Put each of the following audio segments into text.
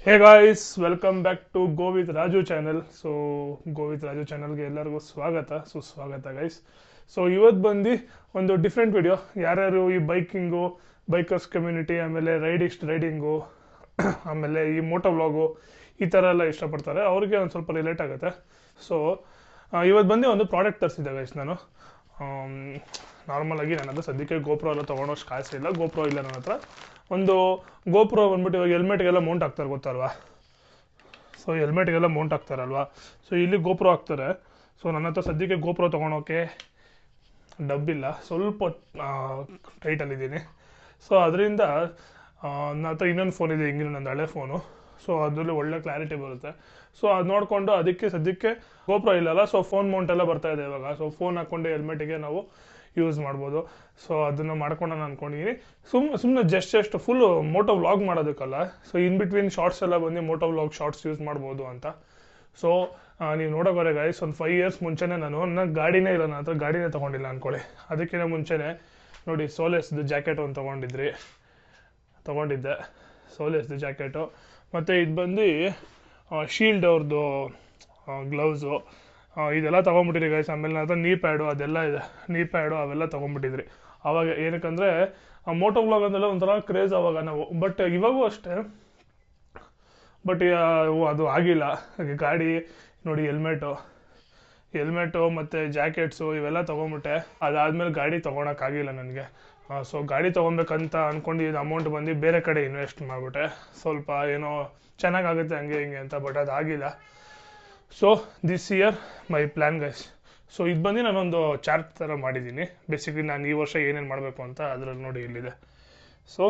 Hey guys, welcome back to go with Raju channel. So go with Raju ಚಾನಲ್ಗೆ ಎಲ್ಲರಿಗೂ ಸುಸ್ವಾಗತ guys. So ಇವತ್ತು ಬಂದು ಒಂದು ಡಿಫ್ರೆಂಟ್ ವಿಡಿಯೋ. ಯಾರ್ಯಾರು ಈ ಬೈಕರ್ಸ್ ಕಮ್ಯುನಿಟಿ, ಆಮೇಲೆ ರೈಡಿಂಗು ಆಮೇಲೆ ಈ ಮೋಟೋ ವ್ಲಾಗು ಈ ಥರ ಎಲ್ಲ ಇಷ್ಟಪಡ್ತಾರೆ ಅವ್ರಿಗೆ ಒಂದು ಸ್ವಲ್ಪ ರಿಲೇಟ್ ಆಗುತ್ತೆ. ಸೊ ಇವತ್ತು ಬಂದು ಒಂದು ಪ್ರಾಡಕ್ಟ್ ತರಿಸಿದ್ದೆ ಗೈಸ್. ನಾನು ನಾರ್ಮಲಾಗಿ ನನ್ನ ಹತ್ರ ಸದ್ಯಕ್ಕೆ ಗೋಪ್ರೋ ಎಲ್ಲ ತೊಗೊಳೋಷ್ಟು ಕಾಸು ಇಲ್ಲ, ಗೋಪ್ರೋ ಇಲ್ಲ ನನ್ನ ಹತ್ರ. ಒಂದು ಗೋಪ್ರೋ ಬಂದ್ಬಿಟ್ಟು ಇವಾಗ ಹೆಲ್ಮೆಟ್ಗೆಲ್ಲ ಮೌಂಟ್ ಹಾಕ್ತಾರೆ ಗೊತ್ತಲ್ವಾ. ಸೊ ಹೆಲ್ಮೆಟ್ಗೆಲ್ಲ ಮೌಂಟ್ ಹಾಕ್ತಾರಲ್ವಾ, ಸೊ ಇಲ್ಲಿ ಗೋಪ್ರೋ ಹಾಕ್ತಾರೆ. ಸೊ ನನ್ನ ಹತ್ರ ಸದ್ಯಕ್ಕೆ ಗೋಪ್ರೋ ತೊಗೊಳೋಕೆ ಡಬ್ಬಿಲ್ಲ, ಸ್ವಲ್ಪ ಟೈಟಲ್ಲಿದ್ದೀನಿ. ಸೊ ಅದರಿಂದ ನನ್ನ ಹತ್ರ ಇನ್ನೊಂದು ಫೋನ್ ಇದೆ, ಹಿಂಗಿನ ನಂದು ಹಳೆ ಫೋನು. ಸೊ ಅದರಲ್ಲಿ ಒಳ್ಳೆ ಕ್ಲಾರಿಟಿ ಬರುತ್ತೆ. ಸೊ ಅದು ನೋಡಿಕೊಂಡು ಅದಕ್ಕೆ ಸದ್ಯಕ್ಕೆ ಗೋಪ್ರೋ ಇಲ್ಲಲ್ಲ, ಸೊ ಫೋನ್ ಮೌಂಟ್ ಎಲ್ಲ ಬರ್ತಾ ಇದೆ ಇವಾಗ. ಸೊ ಫೋನ್ ಹಾಕ್ಕೊಂಡು ಹೆಲ್ಮೆಟಿಗೆ ನಾವು ಯೂಸ್ ಮಾಡ್ಬೋದು. ಸೊ ಅದನ್ನು ಮಾಡ್ಕೊಂಡು ಅಂದ್ಕೊಂಡಿದ್ದೀನಿ. ಸುಮ್ಮನೆ ಜಸ್ಟ್ ಫುಲ್ಲು ಮೋಟೋ ವ್ಲಾಗ್ ಮಾಡೋದಕ್ಕಲ್ಲ, ಸೊ ಇನ್ ಬಿಟ್ವೀನ್ ಶಾರ್ಟ್ಸ್ ಎಲ್ಲ ಬಂದು ಮೋಟೋ ವ್ಲಾಗ್ ಶಾರ್ಟ್ಸ್ ಯೂಸ್ ಮಾಡ್ಬೋದು ಅಂತ. ಸೊ ನೀವು ನೋಡೋಕೆ ಗೈಸ್, ಒಂದು 5 years ಮುಂಚೆನೇ ನನ್ನ ಗಾಡಿನೇ ಇಲ್ಲ, ನನ್ನ ಹತ್ರ ಗಾಡಿನೇ ತೊಗೊಂಡಿಲ್ಲ ಅಂದ್ಕೊಳ್ಳಿ. ಅದಕ್ಕಿಂತ ಮುಂಚೆನೇ ನೋಡಿ ಸೋಲೆಸ್ದು ಜಾಕೆಟ್ ಒಂದು ತೊಗೊಂಡಿದ್ದೆ, ಸೋಲೆಸ್ದು ಜಾಕೆಟು. ಮತ್ತು ಇದು ಬಂದು ಶೀಲ್ಡ್ ಅವ್ರದ್ದು ಗ್ಲೌಸು, ಇದೆಲ್ಲ ತೊಗೊಂಬಿಟ್ಟಿರಿ ಗೈಸ್. ಆಮೇಲೆ ನನ್ನ ಹತ್ರ ನೀ ಪ್ಯಾಡು ಅದೆಲ್ಲ ಇದೆ, ನೀ ಪ್ಯಾಡು ಅವೆಲ್ಲ ತೊಗೊಂಬಿಟ್ಟಿದ್ರಿ ಅವಾಗ. ಏನಕ್ಕಂದರೆ ಮೋಟೋ ವ್ಲಾಗ್ ಅಂತೆಲ್ಲ ಒಂಥರ ಕ್ರೇಜ್ ಅವಾಗ ನಾವು. ಬಟ್ ಇವಾಗೂ ಅಷ್ಟೇ, ಬಟ್ ಅದು ಆಗಿಲ್ಲ. ಗಾಡಿ ನೋಡಿ, ಹೆಲ್ಮೆಟು ಮತ್ತು ಜಾಕೆಟ್ಸು ಇವೆಲ್ಲ ತೊಗೊಂಬಿಟ್ಟೆ. ಅದಾದಮೇಲೆ ಗಾಡಿ ತೊಗೊಳಕ್ಕಾಗಿಲ್ಲ ನನಗೆ. ಸೊ ಗಾಡಿ ತೊಗೊಬೇಕಂತ ಅಂದ್ಕೊಂಡಿದ್ದು ಅಮೌಂಟ್ ಬಂದು ಬೇರೆ ಕಡೆ ಇನ್ವೆಸ್ಟ್ ಮಾಡಿಬಿಟ್ಟೆ, ಸ್ವಲ್ಪ ಏನೋ ಚೆನ್ನಾಗಾಗುತ್ತೆ ಹಂಗೆ ಹಿಂಗೆ ಅಂತ. ಬಟ್ ಅದಾಗಿಲ್ಲ. So this year my plan guys. So ಇದು ಬಂದು ನಾನೊಂದು ಚಾರ್ಟ್ ಥರ ಮಾಡಿದ್ದೀನಿ. ಬೇಸಿಕಲಿ ನಾನು ಈ ವರ್ಷ ಏನೇನು ಮಾಡಬೇಕು ಅಂತ ಅದರಲ್ಲಿ ನೋಡಿ ಇಲ್ಲಿದೆ. ಸೊ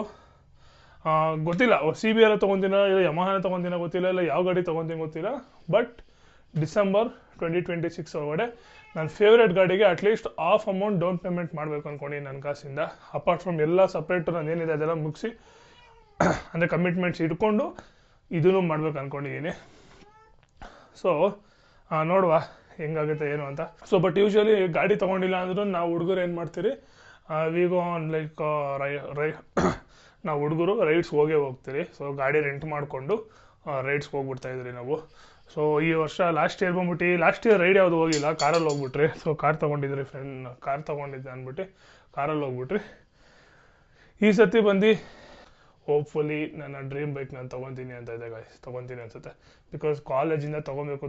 ಗೊತ್ತಿಲ್ಲ CB ಎಲ್ಲ ತೊಗೊತೀನ, ಇಲ್ಲ ಯಮಹಾನ ತೊಗೊತೀನ ಗೊತ್ತಿಲ್ಲ, ಇಲ್ಲ ಯಾವ ಗಾಡಿ ತೊಗೊತೀನಿ ಗೊತ್ತಿಲ್ಲ. ಬಟ್ ಡಿಸೆಂಬರ್ 2026 ಒಳಗಡೆ ನನ್ನ ಫೇವ್ರೇಟ್ ಗಾಡಿಗೆ at least half amount down payment ಮಾಡಬೇಕು ಅಂದ್ಕೊಂಡು ನನ್ನ ಕಾಸಿಂದ. ಅಪಾರ್ಟ್ ಫ್ರಮ್ ಎಲ್ಲ ಸಪ್ರೇಟು ನಾನು ಏನಿದೆ ಅದೆಲ್ಲ ಮುಗಿಸಿ, ಅಂದರೆ ಕಮಿಟ್ಮೆಂಟ್ಸ್ ಇಟ್ಕೊಂಡು ಇದನ್ನು ಮಾಡ್ಬೇಕು ಅಂದ್ಕೊಂಡಿದ್ದೀನಿ. ಸೊ ನೋಡುವ ಹೆಂಗಾಗುತ್ತೆ ಏನು ಅಂತ. ಸೊ ಬಟ್ ಯೂಶ್ವಲಿ ಗಾಡಿ ತೊಗೊಂಡಿಲ್ಲ ಅಂದ್ರೂ ನಾವು ಹುಡುಗರು ಏನು ಮಾಡ್ತೀರಿ, ವಿಗೋ ಲೈಕ್ ನಾವು ಹುಡುಗರು ರೈಡ್ಸ್ಗೆ ಹೋಗ್ತೀರಿ. ಸೊ ಗಾಡಿ ರೆಂಟ್ ಮಾಡಿಕೊಂಡು ರೈಡ್ಸ್ಗೆ ಹೋಗ್ಬಿಡ್ತಾಯಿದ್ರಿ ನಾವು. ಸೊ ಈ ವರ್ಷ ಲಾಸ್ಟ್ ಇಯರ್ ರೈಡ್ ಯಾವುದು ಹೋಗಿಲ್ಲ, ಕಾರಲ್ಲಿ ಹೋಗ್ಬಿಟ್ರಿ. ಸೊ ಕಾರ್ ತೊಗೊಂಡಿದ್ರಿ, ಕಾರ್ ತೊಗೊಂಡಿದ್ದೆ ಅಂದ್ಬಿಟ್ಟು ಕಾರಲ್ಲಿ ಹೋಗ್ಬಿಟ್ರಿ. ಈ ಸತಿ ಬಂದು ಹೋಪ್ಫುಲಿ ನನ್ನ ಡ್ರೀಮ್ ಬೈಕ್ ನಾನು ತೊಗೊತೀನಿ ಅಂತ ಇದೆ ಗಾಯ್ಸ್, ತೊಗೊತೀನಿ ಅನ್ಸುತ್ತೆ. ಬಿಕಾಸ್ ಕಾಲೇಜಿಂದ ತೊಗೊಬೇಕು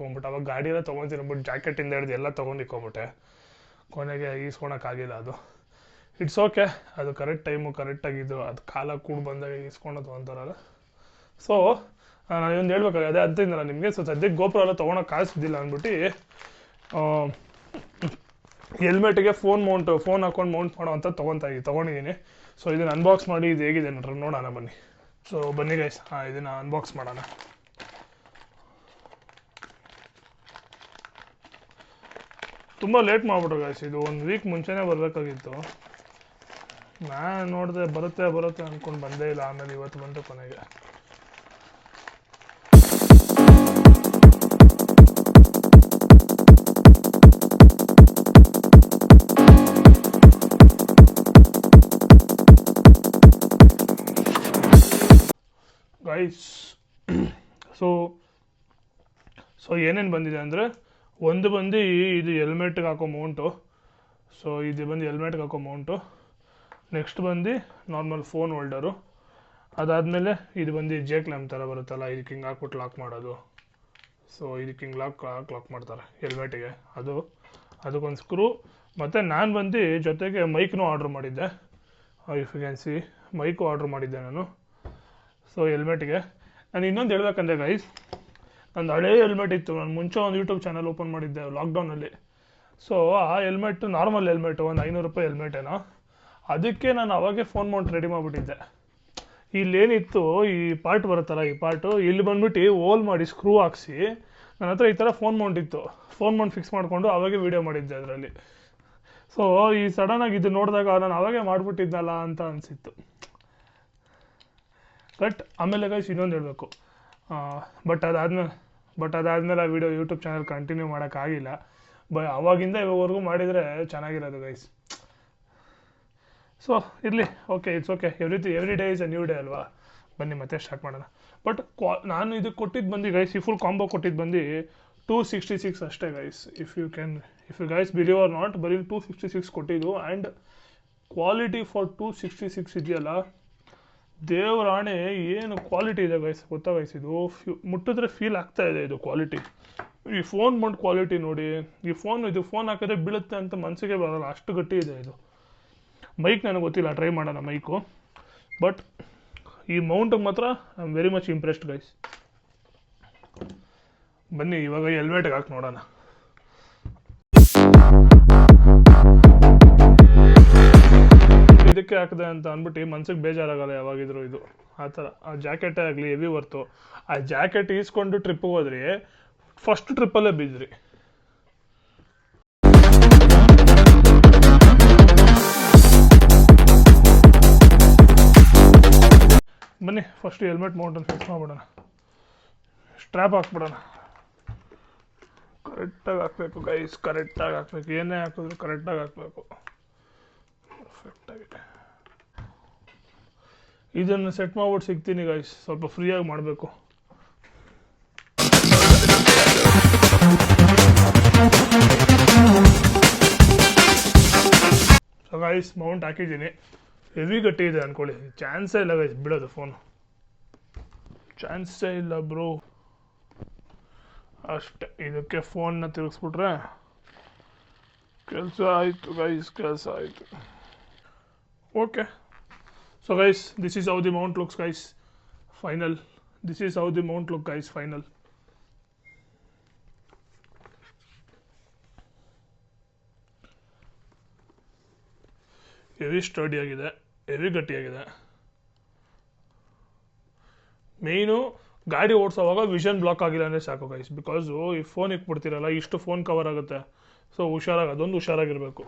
ಅಂದ್ಬಿಟ್ಟು ಅವಾಗ ಗಾಡಿ ಎಲ್ಲ ತೊಗೊತೀನಿ ಅಂದ್ಬಿಟ್ಟು ಜಾಕೆಟಿಂದ ಹಿಡಿದು ಎಲ್ಲ ತೊಗೊಂಡಿಕ್ಕೊಂಬಿಟ್ಟೆ. ಕೊನೆಗೆ ಈಸ್ಕೊಳಕ್ಕಾಗಿಲ್ಲ ಅದು. ಇಟ್ಸ್ ಓಕೆ, ಅದು ಕರೆಕ್ಟ್ ಟೈಮು ಕರೆಕ್ಟಾಗಿದ್ದು, ಅದು ಕಾಲ ಕೂಡ ಬಂದಾಗ ಈಸ್ಕೊಳೋದು ಅಂತಾರಲ್ಲ. ಸೊ ನಾನು ಒಂದು ಹೇಳ್ಬೇಕಾಗಿದೆ ಅಂತಿದ್ದಲ್ಲ ನಿಮಗೆ. ಸೊ ಸದ್ಯಕ್ಕೆ ಗೋಪ್ರೋ ಎಲ್ಲ ತೊಗೊಳಕ್ಕೆ ಕಾಸಿದ್ದಿಲ್ಲ ಅಂದ್ಬಿಟ್ಟು ಹೆಲ್ಮೆಟಿಗೆ ಫೋನ್ ಹಾಕೊಂಡು ಮೌಂಟ್ ಮಾಡೋ ಅಂತ ತೊಗೊಂಡಿದ್ದೀನಿ. ಸೊ ಇದನ್ನು ಅನ್ಬಾಕ್ಸ್ ಮಾಡಿ ಇದು ಹೇಗಿದೆ ನೋಡೋಣ ಬನ್ನಿ. ಸೊ ಬನ್ನಿ ಗೈಸ್, ಇದನ್ನು ಅನ್ಬಾಕ್ಸ್ ಮಾಡೋಣ. ತುಂಬ ಲೇಟ್ ಮಾಡಿಬಿಟ್ರು ಗೈಸ್, ಇದು 1 week ಮುಂಚೆನೇ ಬರಬೇಕಾಗಿತ್ತು. ನಾನು ನೋಡಿದೆ ಬರುತ್ತೆ ಅಂದ್ಕೊಂಡು ಬಂದೇ ಇಲ್ಲ. ಆಮೇಲೆ ಇವತ್ತು ಬಂತು ಕೊನೆಗೆ. ಗೈಸ್ ಸೊ ಏನೇನು ಬಂದಿದೆ ಅಂದರೆ, ಒಂದು ಬಂದು ಇದು ಹೆಲ್ಮೆಟ್ಗೆ ಹಾಕೋ ಮೌಂಟು. ಸೊ ಇದು ಬಂದು ಹೆಲ್ಮೆಟ್ಗೆ ಹಾಕೋ ಮೌಂಟು. ನೆಕ್ಸ್ಟ್ ಬಂದು ನಾರ್ಮಲ್ ಫೋನ್ ಹೋಲ್ಡರು. ಅದಾದಮೇಲೆ ಇದು ಬಂದು ಕ್ಲ್ಯಾಂಪ್ ಥರ ಬರುತ್ತಲ್ಲ, ಇದಕ್ಕೆ ಹಿಂಗೆ ಹಾಕ್ಬಿಟ್ಟು ಲಾಕ್ ಮಾಡೋದು. ಸೊ ಇದಕ್ಕೆ ಹಿಂಗೆ ಲಾಕ್ ಮಾಡ್ತಾರೆ ಹೆಲ್ಮೆಟಿಗೆ, ಅದಕ್ಕೊಂದು ಸ್ಕ್ರೂ. ಮತ್ತು ನಾನು ಬಂದು ಜೊತೆಗೆ ಮೈಕ್ನೂ ಆರ್ಡ್ರ್ ಮಾಡಿದ್ದೆ. If you can see, mic order ಮಾಡಿದ್ದೆ ನಾನು. ಸೊ ಹೆಲ್ಮೆಟ್ಗೆ ನಾನು ಇನ್ನೊಂದು ಹೇಳ್ಬೇಕಂದ್ರೆ ಗೈಸ್, ನಂದು ಹಳೇ ಹೆಲ್ಮೆಟ್ ಇತ್ತು. ನಾನು ಮುಂಚೆ ಒಂದು ಯೂಟ್ಯೂಬ್ ಚಾನಲ್ ಓಪನ್ ಮಾಡಿದ್ದೆ ಲಾಕ್ಡೌನಲ್ಲಿ. ಸೊ ಆ ಹೆಲ್ಮೆಟ್ ನಾರ್ಮಲ್ ಹೆಲ್ಮೆಟು, ಒಂದು 500 ರೂಪಾಯಿ ಹೆಲ್ಮೆಟೇನೋ, ಅದಕ್ಕೆ ನಾನು ಅವಾಗೆ ಫೋನ್ ಮೌಂಟ್ ರೆಡಿ ಮಾಡಿಬಿಟ್ಟಿದ್ದೆ. ಇಲ್ಲೇನಿತ್ತು, ಈ ಪಾರ್ಟ್ ಬರುತ್ತಲ್ಲ, ಈ ಪಾರ್ಟು ಇಲ್ಲಿ ಬಂದ್ಬಿಟ್ಟು ಹೋಲ್ ಮಾಡಿ ಸ್ಕ್ರೂ ಹಾಕ್ಸಿ ನನ್ನ ಹತ್ರ ಈ ಥರ ಫೋನ್ ಮೌಂಟ್ ಇತ್ತು. ಫೋನ್ ಮೌಂಟ್ ಫಿಕ್ಸ್ ಮಾಡಿಕೊಂಡು ಅವಾಗೆ ವೀಡಿಯೋ ಮಾಡಿದ್ದೆ ಅದರಲ್ಲಿ. ಸೊ ಈ ಸಡನ್ನಾಗಿ ಇದು ನೋಡಿದಾಗ ನಾನು ಅವಾಗೆ ಮಾಡಿಬಿಟ್ಟಿದ್ನಲ್ಲ ಅಂತ ಅನಿಸಿತ್ತು. ಬಟ್ ಆಮೇಲೆ ಗೈಸ್ ಇನ್ನೊಂದು ಹೇಳಬೇಕು, ಬಟ್ ಅದಾದಮೇಲೆ ಆ ವಿಡಿಯೋ ಯೂಟ್ಯೂಬ್ ಚಾನಲ್ ಕಂಟಿನ್ಯೂ ಮಾಡೋಕ್ಕಾಗಿಲ್ಲ. ಅವಾಗಿಂದ ಇವಾಗವರೆಗೂ ಮಾಡಿದರೆ ಚೆನ್ನಾಗಿರೋದು ಗೈಸ್. ಸೊ ಇರಲಿ, okay, it's okay. Every day is a new day ಅಲ್ವಾ. ಬನ್ನಿ ಮತ್ತೆ ಸ್ಟಾರ್ಟ್ ಮಾಡೋಣ. ಬಟ್ ನಾನು ಇದಕ್ಕೆ ಕೊಟ್ಟಿದ್ದು ಬಂದು ಗೈಸ್, ಈ ಫುಲ್ ಕಾಂಬೋ ಕೊಟ್ಟಿದ್ದು ಬಂದು 266 ಅಷ್ಟೇ guys. If you guys believe or not, ಬರೀ 266 ಕೊಟ್ಟಿದ್ದು. ಆ್ಯಂಡ್ ಕ್ವಾಲಿಟಿ ಫಾರ್ 266 ಇದೆಯಲ್ಲ, ದೇವರಾಣೆ ಏನು ಕ್ವಾಲಿಟಿ ಇದೆ ಗೈಸ್, ಗೊತ್ತಾ ಗೈಸ್? ಇದು ಮುಟ್ಟಿದ್ರೆ ಫೀಲ್ ಆಗ್ತಾ ಇದೆ ಇದು ಕ್ವಾಲಿಟಿ. ಈ ಫೋನ್ ಬಂದು ಕ್ವಾಲಿಟಿ ನೋಡಿ, ಇದು ಫೋನ್ ಹಾಕಿದ್ರೆ ಬೀಳುತ್ತೆ ಅಂತ ಮನಸ್ಸಿಗೆ ಬರಲ್ಲ, ಅಷ್ಟು ಗಟ್ಟಿ ಇದೆ ಇದು. ಮೈಕ್ ನನಗೆ ಗೊತ್ತಿಲ್ಲ, ಟ್ರೈ ಮಾಡೋಣ ಮೈಕು. ಬಟ್ ಈ ಮೌಂಟಿಗೆ ಮಾತ್ರ I am very much impressed guys. ಬನ್ನಿ ಇವಾಗ ಹೆಲ್ಮೆಟ್ಗೆ ಹಾಕಿ ನೋಡೋಣ. ಇದಕ್ಕೆ ಹಾಕಿದೆ ಅಂತ ಅಂದ್ಬಿಟ್ಟು ಮನ್ಸಿಗೆ ಬೇಜಾರಾಗಲ್ಲ ಯಾವಾಗಿದ್ರು ಇದು ಆ ಥರ. ಆ ಜಾಕೆಟೇ ಆಗಲಿ ಹೆವಿ ವರ್ತು. ಆ ಜಾಕೆಟ್ ಈಸ್ಕೊಂಡು ಟ್ರಿಪ್ಪಿಗೆ ಹೋದ್ರಿ, ಫಸ್ಟ್ ಟ್ರಿಪ್ಪಲ್ಲೇ ಬಿದ್ರಿ. ಬನ್ನಿ ಫಸ್ಟ್ ಹೆಲ್ಮೆಟ್ ಮೌಂಟನ್ನು ಫಿಕ್ಸ್ ಮಾಡ್ಬಿಡೋಣ, ಸ್ಟ್ರ್ಯಾಪ್ ಹಾಕ್ಬಿಡೋಣ. ಕರೆಕ್ಟಾಗಿ ಹಾಕಬೇಕು ಗೈಸ್, ಕರೆಕ್ಟಾಗಿ ಹಾಕ್ಬೇಕು. ಏನೇ ಹಾಕಿದ್ರು ಕರೆಕ್ಟಾಗಿ ಹಾಕಬೇಕು, ಪರ್ಫೆಕ್ಟಾಗಿ. ಇದನ್ನು ಸೆಟ್ ಮಾಡ್ಬಿಟ್ಟು ಸಿಗ್ತೀನಿ ಗೈಸ್, ಸ್ವಲ್ಪ ಫ್ರೀಯಾಗಿ ಮಾಡಬೇಕು. ಸೊ ಗೈಸ್ ಮೌಂಟ್ ಹಾಕಿದ್ದೀನಿ, ಹೆವಿ ಗಟ್ಟಿ ಇದೆ ಅಂದ್ಕೊಳ್ಳಿ. ಚಾನ್ಸೇ ಇಲ್ಲ ಗೈಸ್ ಬಿಡೋದು ಫೋನು, ಚಾನ್ಸೇ ಇಲ್ಲ ಬ್ರೋ. ಅಷ್ಟೇ, ಇದಕ್ಕೆ ಫೋನ್ನ ತಿರುಗಿಸ್ಬಿಟ್ರೆ ಕೆಲಸ ಆಯಿತು ಗೈಸ್, ಕೆಲಸ ಆಯಿತು. Okay, so guys this is how the Mount looks guys, final. This is how the Mount look guys, final. Heavy study ಆಗಿದೆ, ಹೆವಿ ಗಟ್ಟಿಯಾಗಿದೆ. ಮೇಯ್ನು ಗಾಡಿ ಓಡಿಸೋವಾಗ ವಿಷನ್ ಬ್ಲಾಕ್ ಆಗಿಲ್ಲ ಅಂದರೆ ಸಾಕು ಗೈಸ್. ಬಿಕಾಸು ಈ ಫೋನ್ ಇಟ್ಬಿಡ್ತೀರಲ್ಲ, ಇಷ್ಟು ಫೋನ್ ಕವರ್ ಆಗುತ್ತೆ. ಸೊ ಅದೊಂದು ಹುಷಾರಾಗಿರಬೇಕು.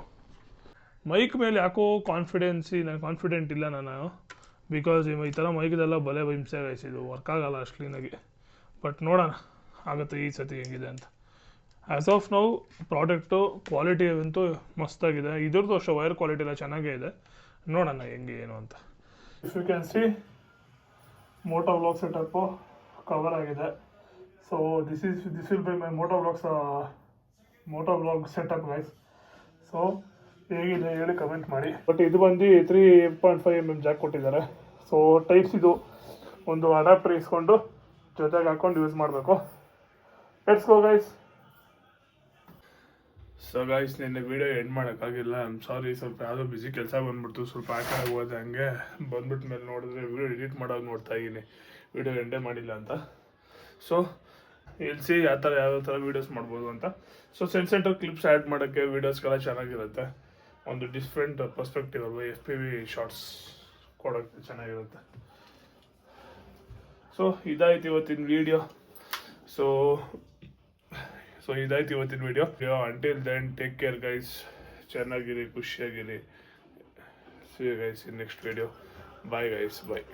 ಮೈಕ್ ಮೇಲೆ ಯಾಕೋ ನಾನು ಕಾನ್ಫಿಡೆಂಟ್ ಇಲ್ಲ ನಾನು. ಬಿಕಾಸ್ ಈ ಥರ ಮೈಕ್ದೆಲ್ಲ ಬಲೆ ಹಿಂಸೆ ಗೈಸ್, ಇದು ವರ್ಕ್ ಆಗಲ್ಲ ಅಷ್ಟು ಕ್ಲೀನಾಗಿ. ಬಟ್ ನೋಡೋಣ ಆಗುತ್ತೆ ಈ ಸತಿ ಹೆಂಗಿದೆ ಅಂತ. As of now product quality ಅಂತೂ ಮಸ್ತಾಗಿದೆ. ಇದ್ರದ್ದು ಅಷ್ಟೇ ವೈರ್ ಕ್ವಾಲಿಟಿ ಎಲ್ಲ ಚೆನ್ನಾಗೇ ಇದೆ. ನೋಡೋಣ ಹೆಂಗೆ ಏನು ಅಂತ. If you can see moto vlog setup cover ಆಗಿದೆ. So this will be my moto vlog setup guys. So ಹೇಗಿದೆ ಹೇಳಿ ಕಮೆಂಟ್ ಮಾಡಿ. ಬಟ್ ಇದು ಬಂದು 3.5 mm ಜಾಕ್ ಕೊಟ್ಟಿದ್ದಾರೆ. ಸೊ ಟೈಪ್ಸ್ ಇದು ಒಂದು ಅಡಾಪ್ಟರ್ ಇಸ್ಕೊಂಡು ಜೊತೆಗೆ ಹಾಕ್ಕೊಂಡು ಯೂಸ್ ಮಾಡಬೇಕು. Let's go guys. So guys ನಿನ್ನೆ ವೀಡಿಯೋ ಎಂಡ್ ಮಾಡೋಕ್ಕಾಗಿಲ್ಲ, ಐ ಆಮ್ ಸಾರಿ. ಸ್ವಲ್ಪ ಯಾವುದೋ ಬಿಸಿ ಕೆಲಸ ಬಂದ್ಬಿಡ್ತು, ಸ್ವಲ್ಪ ಆ ಕಡೆ ಹೋದೆ. ಹಂಗೆ ಬಂದ್ಬಿಟ್ಟ ಮೇಲೆ ನೋಡಿದ್ರೆ ವೀಡಿಯೋ ಎಡಿಟ್ ಮಾಡೋದು ನೋಡ್ತಾ ಇದ್ದೀನಿ, ವೀಡಿಯೋ ಎಂಡೇ ಮಾಡಿಲ್ಲ ಅಂತ. ಸೊ ಇಲ್ಸಿ ಯಾವ ಥರ ವೀಡಿಯೋಸ್ ಮಾಡ್ಬೋದು ಅಂತ. ಸೊ ಸೆಂಟರ್ ಕ್ಲಿಪ್ಸ್ ಆ್ಯಡ್ ಮಾಡೋಕ್ಕೆ ವೀಡಿಯೋಸ್ಗೆಲ್ಲ ಚೆನ್ನಾಗಿರುತ್ತೆ. ಒಂದು ಡಿಫ್ರೆಂಟ್ ಪರ್ಸ್ಪೆಕ್ಟಿವ್ ಅಲ್ವಾ, FPV ಶಾರ್ಟ್ಸ್ ಕೊಡೋಕ್ಕೆ ಚೆನ್ನಾಗಿರುತ್ತೆ. ಸೊ ಇದಾಯ್ತು ಇವತ್ತಿನ ವೀಡಿಯೋ. ಸೊ ಇದಾಯ್ತು ಇವತ್ತಿನ video. Until then take care guys, ಚೆನ್ನಾಗಿರಿ, ಖುಷಿಯಾಗಿರಿ. See you guys in next video. Bye guys, bye.